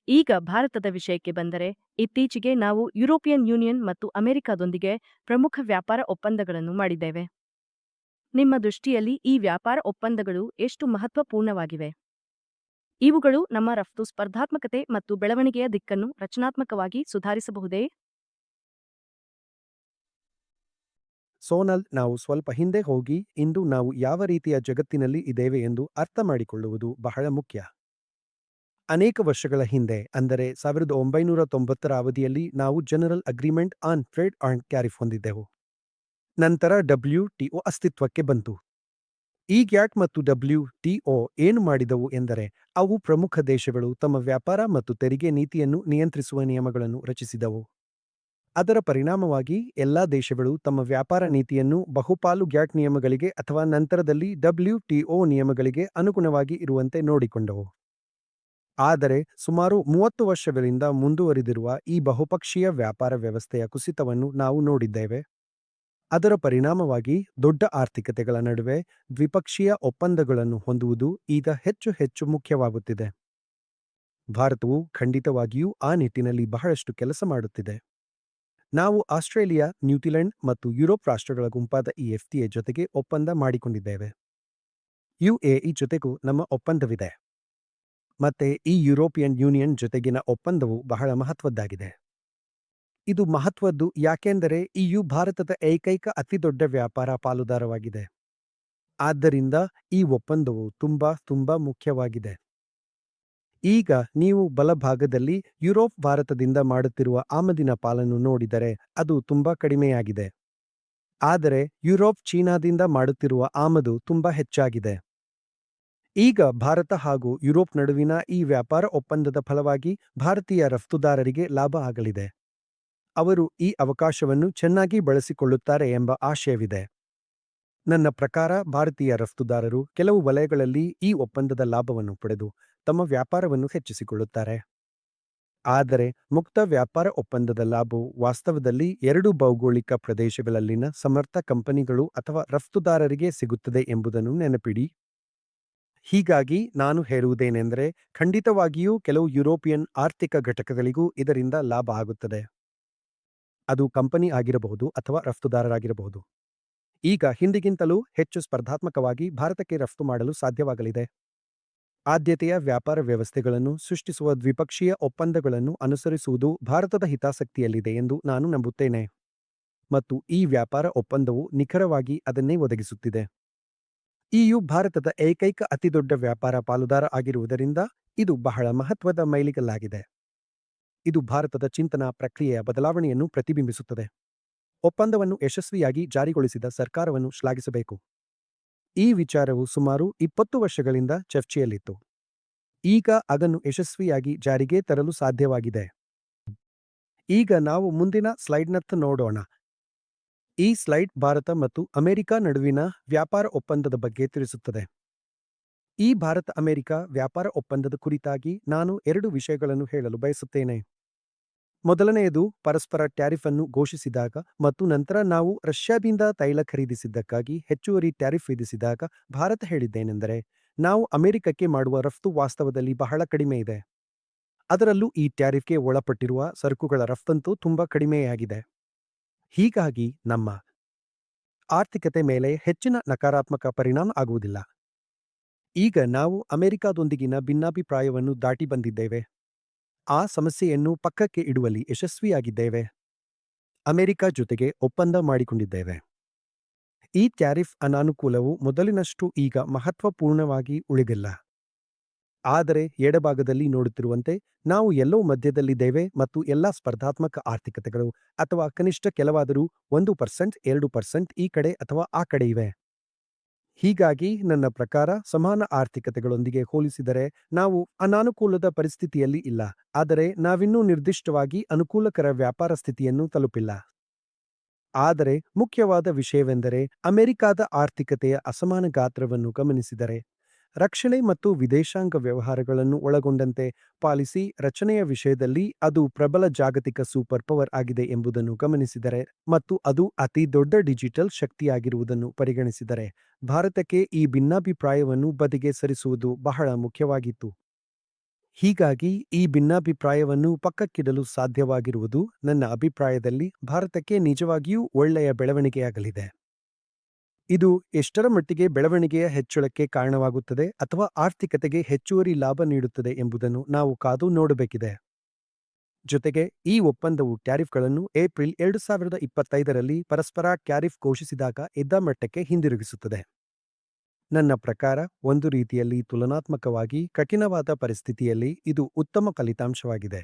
ಈಗ ಭಾರತದ ವಿಷಯಕ್ಕೆ ಬಂದರೆ, ಇತ್ತೀಚೆಗೆ ನಾವು ಯುರೋಪಿಯನ್ ಯೂನಿಯನ್ ಮತ್ತು ಅಮೆರಿಕದೊಂದಿಗೆ ಪ್ರಮುಖ ವ್ಯಾಪಾರ ಒಪ್ಪಂದಗಳನ್ನು ಮಾಡಿದ್ದೇವೆ. ನಿಮ್ಮ ದೃಷ್ಟಿಯಲ್ಲಿ ಈ ವ್ಯಾಪಾರ ಒಪ್ಪಂದಗಳು ಎಷ್ಟು ಮಹತ್ವಪೂರ್ಣವಾಗಿವೆ? ಇವುಗಳು ನಮ್ಮ ರಫ್ತು ಸ್ಪರ್ಧಾತ್ಮಕತೆ ಮತ್ತು ಬೆಳವಣಿಗೆಯ ದಿಕ್ಕನ್ನು ರಚನಾತ್ಮಕವಾಗಿ ಸುಧಾರಿಸಬಹುದೇ? ಸೋನಲ್, ನಾವು ಸ್ವಲ್ಪ ಹಿಂದೆ ಹೋಗಿ ಇಂದು ನಾವು ಯಾವ ರೀತಿಯ ಜಗತ್ತಿನಲ್ಲಿ ಇದ್ದೇವೆ ಎಂದು ಅರ್ಥ ಮಾಡಿಕೊಳ್ಳುವುದು ಬಹಳ ಮುಖ್ಯ. ಅನೇಕ ವರ್ಷಗಳ ಹಿಂದೆ, ಅಂದರೆ 1990ರ ಅವಧಿಯಲ್ಲಿ ನಾವು general agreement on trade and tariff ಹೊಂದಿದ್ದೆವು. ನಂತರ WTO ಅಸ್ತಿತ್ವಕ್ಕೆ ಬಂತು. ಈ ಗ್ಯಾಟ್ ಮತ್ತು WTO ಏನು ಮಾಡಿದವು ಎಂದರೆ, ಅವು ಪ್ರಮುಖ ದೇಶಗಳು ತಮ್ಮ ವ್ಯಾಪಾರ ಮತ್ತು ತೆರಿಗೆ ನೀತಿಯನ್ನು ನಿಯಂತ್ರಿಸುವ ನಿಯಮಗಳನ್ನು ರಚಿಸಿದವು. ಅದರ ಪರಿಣಾಮವಾಗಿ ಎಲ್ಲಾ ದೇಶಗಳು ತಮ್ಮ ವ್ಯಾಪಾರ ನೀತಿಯನ್ನು ಬಹುಪಾಲು ಗ್ಯಾಟ್ ನಿಯಮಗಳಿಗೆ ಅಥವಾ ನಂತರದಲ್ಲಿ WTO ನಿಯಮಗಳಿಗೆ ಅನುಗುಣವಾಗಿ ಇರುವಂತೆ ನೋಡಿಕೊಂಡವು. ಆದರೆ ಸುಮಾರು 30 ವರ್ಷಗಳಿಂದ ಮುಂದುವರಿದಿರುವ ಈ ಬಹುಪಕ್ಷೀಯ ವ್ಯಾಪಾರ ವ್ಯವಸ್ಥೆಯ ಕುಸಿತವನ್ನು ನಾವು ನೋಡಿದ್ದೇವೆ. ಅದರ ಪರಿಣಾಮವಾಗಿ ದೊಡ್ಡ ಆರ್ಥಿಕತೆಗಳ ನಡುವೆ ದ್ವಿಪಕ್ಷೀಯ ಒಪ್ಪಂದಗಳನ್ನು ಹೊಂದುವುದು ಈಗ ಹೆಚ್ಚು ಹೆಚ್ಚು ಮುಖ್ಯವಾಗುತ್ತಿದೆ. ಭಾರತವು ಖಂಡಿತವಾಗಿಯೂ ಆ ನಿಟ್ಟಿನಲ್ಲಿ ಬಹಳಷ್ಟು ಕೆಲಸ ಮಾಡುತ್ತಿದೆ. ನಾವು ಆಸ್ಟ್ರೇಲಿಯಾ, ನ್ಯೂಜಿಲೆಂಡ್ ಮತ್ತು ಯುರೋಪ್ ರಾಷ್ಟ್ರಗಳ ಗುಂಪಾದ EFTA ಜೊತೆಗೆ ಒಪ್ಪಂದ ಮಾಡಿಕೊಂಡಿದ್ದೇವೆ. UAE ಜೊತೆಗೂ ನಮ್ಮ ಒಪ್ಪಂದವಿದೆ. ಮತ್ತೆ ಈ ಯುರೋಪಿಯನ್ ಯೂನಿಯನ್ ಜೊತೆಗಿನ ಒಪ್ಪಂದವು ಬಹಳ ಮಹತ್ವದ್ದಾಗಿದೆ. ಇದು ಮಹತ್ವದ್ದು ಯಾಕೆಂದರೆ EU ಭಾರತದ ಏಕೈಕ ಅತಿದೊಡ್ಡ ವ್ಯಾಪಾರ ಪಾಲುದಾರವಾಗಿದೆ. ಆದ್ದರಿಂದ ಈ ಒಪ್ಪಂದವು ತುಂಬಾ ಮುಖ್ಯವಾಗಿದೆ. ಈಗ ನೀವು ಬಲಭಾಗದಲ್ಲಿ ಯುರೋಪ್ ಭಾರತದಿಂದ ಮಾಡುತ್ತಿರುವ ಆಮದಿನ ಪಾಲನ್ನು ನೋಡಿದರೆ ಅದು ತುಂಬಾ ಕಡಿಮೆಯಾಗಿದೆ. ಆದರೆ ಯುರೋಪ್ ಚೀನಾದಿಂದ ಮಾಡುತ್ತಿರುವ ಆಮದು ತುಂಬಾ ಹೆಚ್ಚಾಗಿದೆ. ಈಗ ಭಾರತ ಹಾಗೂ ಯುರೋಪ್ ನಡುವಿನ ಈ ವ್ಯಾಪಾರ ಒಪ್ಪಂದದ ಫಲವಾಗಿ ಭಾರತೀಯ ರಫ್ತುದಾರರಿಗೆ ಲಾಭ ಆಗಲಿದೆ. ಅವರು ಈ ಅವಕಾಶವನ್ನು ಚೆನ್ನಾಗಿ ಬಳಸಿಕೊಳ್ಳುತ್ತಾರೆ ಎಂಬ ಆಶಯವಿದೆ. ನನ್ನ ಪ್ರಕಾರ ಭಾರತೀಯ ರಫ್ತುದಾರರು ಕೆಲವು ವಲಯಗಳಲ್ಲಿ ಈ ಒಪ್ಪಂದದ ಲಾಭವನ್ನು ಪಡೆದು ತಮ್ಮ ವ್ಯಾಪಾರವನ್ನು ಹೆಚ್ಚಿಸಿಕೊಳ್ಳುತ್ತಾರೆ. ಆದರೆ ಮುಕ್ತ ವ್ಯಾಪಾರ ಒಪ್ಪಂದದ ಲಾಭವು ವಾಸ್ತವದಲ್ಲಿ ಎರಡು ಭೌಗೋಳಿಕ ಪ್ರದೇಶಗಳಲ್ಲಿನ ಸಮರ್ಥ ಕಂಪನಿಗಳು ಅಥವಾ ರಫ್ತುದಾರರಿಗೆ ಸಿಗುತ್ತದೆ ಎಂಬುದನ್ನು ನೆನಪಿಡಿ. ಹೀಗಾಗಿ ನಾನು ಹೇಳುವುದೇನೆಂದರೆ, ಖಂಡಿತವಾಗಿಯೂ ಕೆಲವು ಯುರೋಪಿಯನ್ ಆರ್ಥಿಕ ಘಟಕಗಳಿಗೂ ಇದರಿಂದ ಲಾಭ ಆಗುತ್ತದೆ. ಅದು ಕಂಪನಿ ಆಗಿರಬಹುದು ಅಥವಾ ರಫ್ತುದಾರರಾಗಿರಬಹುದು. ಈಗ ಹಿಂದಿಗಿಂತಲೂ ಹೆಚ್ಚು ಸ್ಪರ್ಧಾತ್ಮಕವಾಗಿ ಭಾರತಕ್ಕೆ ರಫ್ತು ಮಾಡಲು ಸಾಧ್ಯವಾಗಲಿದೆ. ಆದ್ಯತೆಯ ವ್ಯಾಪಾರ ವ್ಯವಸ್ಥೆಗಳನ್ನು ಸೃಷ್ಟಿಸುವ ದ್ವಿಪಕ್ಷೀಯ ಒಪ್ಪಂದಗಳನ್ನು ಅನುಸರಿಸುವುದು ಭಾರತದ ಹಿತಾಸಕ್ತಿಯಲ್ಲಿದೆ ಎಂದು ನಾನು ನಂಬುತ್ತೇನೆ. ಮತ್ತು ಈ ವ್ಯಾಪಾರ ಒಪ್ಪಂದವು ನಿಖರವಾಗಿ ಅದನ್ನೇ ಒದಗಿಸುತ್ತಿದೆ. EU ಭಾರತದ ಏಕೈಕ ಅತಿದೊಡ್ಡ ವ್ಯಾಪಾರ ಪಾಲುದಾರ ಆಗಿರುವುದರಿಂದ ಇದು ಬಹಳ ಮಹತ್ವದ ಮೈಲಿಗಲ್ಲಾಗಿದೆ. ಇದು ಭಾರತದ ಚಿಂತನಾ ಪ್ರಕ್ರಿಯೆಯ ಬದಲಾವಣೆಯನ್ನು ಪ್ರತಿಬಿಂಬಿಸುತ್ತದೆ. ಒಪ್ಪಂದವನ್ನು ಯಶಸ್ವಿಯಾಗಿ ಜಾರಿಗೊಳಿಸಿದ ಸರ್ಕಾರವನ್ನು ಶ್ಲಾಘಿಸಬೇಕು. ಈ ವಿಚಾರವು ಸುಮಾರು 20 ವರ್ಷಗಳಿಂದ ಚರ್ಚೆಯಲ್ಲಿತ್ತು. ಈಗ ಅದನ್ನು ಯಶಸ್ವಿಯಾಗಿ ಜಾರಿಗೆ ತರಲು ಸಾಧ್ಯವಾಗಿದೆ. ಈಗ ನಾವು ಮುಂದಿನ ಸ್ಲೈಡ್ನತ್ತ ನೋಡೋಣ. ಈ ಸ್ಲೈಡ್ ಭಾರತ ಮತ್ತು ಅಮೆರಿಕ ನಡುವಿನ ವ್ಯಾಪಾರ ಒಪ್ಪಂದದ ಬಗ್ಗೆ ತಿಳಿಸುತ್ತದೆ. ಈ ಭಾರತ-ಅಮೆರಿಕ ವ್ಯಾಪಾರ ಒಪ್ಪಂದದ ಕುರಿತಾಗಿ ನಾನು 2 ವಿಷಯಗಳನ್ನು ಹೇಳಲು ಬಯಸುತ್ತೇನೆ. ಮೊದಲನೆಯದು ಪರಸ್ಪರ ಟ್ಯಾರಿಫ್ ಅನ್ನು ಘೋಷಿಸಿದಾಗ ಮತ್ತು ನಂತರ ನಾವು ರಷ್ಯಾದಿಂದ ತೈಲ ಖರೀದಿಸಿದ್ದಕ್ಕಾಗಿ ಹೆಚ್ಚುವರಿ ಟ್ಯಾರಿಫ್ ವಿಧಿಸಿದಾಗ ಭಾರತ ಹೇಳಿದ್ದೇನೆಂದರೆ, ನಾವು ಅಮೆರಿಕಕ್ಕೆ ಮಾಡುವ ರಫ್ತು ವಾಸ್ತವದಲ್ಲಿ ಬಹಳ ಕಡಿಮೆ ಇದೆ. ಅದರಲ್ಲೂ ಈ ಟ್ಯಾರಿಫ್ಗೆ ಒಳಪಟ್ಟಿರುವ ಸರಕುಗಳ ರಫ್ತಂತೂ ತುಂಬಾ ಕಡಿಮೆಯಾಗಿದೆ. ಹೀಗಾಗಿ ನಮ್ಮ ಆರ್ಥಿಕತೆ ಮೇಲೆ ಹೆಚ್ಚಿನ ನಕಾರಾತ್ಮಕ ಪರಿಣಾಮ ಆಗುವುದಿಲ್ಲ. ಈಗ ನಾವು ಅಮೆರಿಕದೊಂದಿಗಿನ ಭಿನ್ನಾಭಿಪ್ರಾಯವನ್ನು ದಾಟಿ ಬಂದಿದ್ದೇವೆ. ಆ ಸಮಸ್ಯೆಯನ್ನು ಪಕ್ಕಕ್ಕೆ ಇಡುವಲ್ಲಿ ಯಶಸ್ವಿಯಾಗಿದ್ದೇವೆ. ಅಮೆರಿಕ ಜೊತೆಗೆ ಒಪ್ಪಂದ ಮಾಡಿಕೊಂಡಿದ್ದೇವೆ. ಈ ಟ್ಯಾರಿಫ್ ಅನಾನುಕೂಲವು ಮೊದಲಿನಷ್ಟು ಈಗ ಮಹತ್ವಪೂರ್ಣವಾಗಿ ಉಳಿದಿಲ್ಲ. ಆದರೆ ಎಡಭಾಗದಲ್ಲಿ ನೋಡುತ್ತಿರುವಂತೆ ನಾವು ಎಲ್ಲೋ ಮಧ್ಯದಲ್ಲಿದ್ದೇವೆ ಮತ್ತು ಎಲ್ಲಾ ಸ್ಪರ್ಧಾತ್ಮಕ ಆರ್ಥಿಕತೆಗಳು ಅಥವಾ ಕನಿಷ್ಠ ಕೆಲವಾದರೂ 1%, 2% ಈ ಕಡೆ ಅಥವಾ ಆ ಕಡೆ ಇವೆ. ಹೀಗಾಗಿ ನನ್ನ ಪ್ರಕಾರ ಸಮಾನ ಆರ್ಥಿಕತೆಗಳೊಂದಿಗೆ ಹೋಲಿಸಿದರೆ ನಾವು ಅನಾನುಕೂಲದ ಪರಿಸ್ಥಿತಿಯಲ್ಲಿ ಇಲ್ಲ, ಆದರೆ ನಾವಿನ್ನೂ ನಿರ್ದಿಷ್ಟವಾಗಿ ಅನುಕೂಲಕರ ವ್ಯಾಪಾರ ಸ್ಥಿತಿಯನ್ನು ತಲುಪಿಲ್ಲ. ಆದರೆ ಮುಖ್ಯವಾದ ವಿಷಯವೆಂದರೆ, ಅಮೆರಿಕಾದ ಆರ್ಥಿಕತೆಯ ಅಸಮಾನ ಗಾತ್ರವನ್ನು ಗಮನಿಸಿದರೆ, ರಕ್ಷಣೆ ಮತ್ತು ವಿದೇಶಾಂಗ ವ್ಯವಹಾರಗಳನ್ನು ಒಳಗೊಂಡಂತೆ ಪಾಲಿಸಿ ರಚನೆಯ ವಿಷಯದಲ್ಲಿ ಅದು ಪ್ರಬಲ ಜಾಗತಿಕ ಸೂಪರ್ ಪವರ್ ಆಗಿದೆ ಎಂಬುದನ್ನು ಗಮನಿಸಿದರೆ ಮತ್ತು ಅದು ಅತಿ ದೊಡ್ಡ ಡಿಜಿಟಲ್ ಶಕ್ತಿಯಾಗಿರುವುದನ್ನು ಪರಿಗಣಿಸಿದರೆ, ಭಾರತಕ್ಕೆ ಈ ಭಿನ್ನಾಭಿಪ್ರಾಯವನ್ನು ಬದಿಗೆ ಸರಿಸುವುದು ಬಹಳ ಮುಖ್ಯವಾಗಿತ್ತು. ಹೀಗಾಗಿ ಈ ಭಿನ್ನಾಭಿಪ್ರಾಯವನ್ನು ಪಕ್ಕಕ್ಕಿಡಲು ಸಾಧ್ಯವಾಗಿರುವುದು ನನ್ನ ಅಭಿಪ್ರಾಯದಲ್ಲಿ ಭಾರತಕ್ಕೆ ನಿಜವಾಗಿಯೂ ಒಳ್ಳೆಯ ಬೆಳವಣಿಗೆಯಾಗಲಿದೆ. ಇದು ಎಷ್ಟರ ಮಟ್ಟಿಗೆ ಬೆಳವಣಿಗೆಯ ಹೆಚ್ಚಳಕ್ಕೆ ಕಾರಣವಾಗುತ್ತದೆ ಅಥವಾ ಆರ್ಥಿಕತೆಗೆ ಹೆಚ್ಚುವರಿ ಲಾಭ ನೀಡುತ್ತದೆ ಎಂಬುದನ್ನು ನಾವು ಕಾದು ನೋಡಬೇಕಿದೆ. ಜೊತೆಗೆ ಈ ಒಪ್ಪಂದವು ಟ್ಯಾರಿಫ್ಗಳನ್ನು ಏಪ್ರಿಲ್ 2025ರಲ್ಲಿ ಪರಸ್ಪರ ಟ್ಯಾರಿಫ್ ಘೋಷಿಸಿದಾಗ ಇದ್ದ ಮಟ್ಟಕ್ಕೆ ಹಿಂದಿರುಗಿಸುತ್ತದೆ. ನನ್ನ ಪ್ರಕಾರ ಒಂದು ರೀತಿಯಲ್ಲಿ ತುಲನಾತ್ಮಕವಾಗಿ ಕಠಿಣವಾದ ಪರಿಸ್ಥಿತಿಯಲ್ಲಿ ಇದು ಉತ್ತಮ ಫಲಿತಾಂಶವಾಗಿದೆ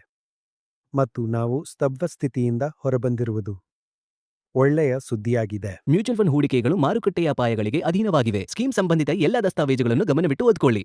ಮತ್ತು ನಾವು ಸ್ತಬ್ಧ ಸ್ಥಿತಿಯಿಂದ ಹೊರಬಂದಿರುವುದು ಒಳ್ಳೆಯ ಸುದ್ದಿಯಾಗಿದೆ. ಮ್ಯೂಚುವಲ್ ಫಂಡ್ ಹೂಡಿಕೆಗಳು ಮಾರುಕಟ್ಟೆಯ ಅಪಾಯಗಳಿಗೆ ಅಧೀನವಾಗಿವೆ. ಸ್ಕೀಮ್ ಸಂಬಂಧಿತ ಎಲ್ಲ ದಸ್ತಾವೇಜುಗಳನ್ನು ಗಮನವಿಟ್ಟು ಓದಿಕೊಳ್ಳಿ.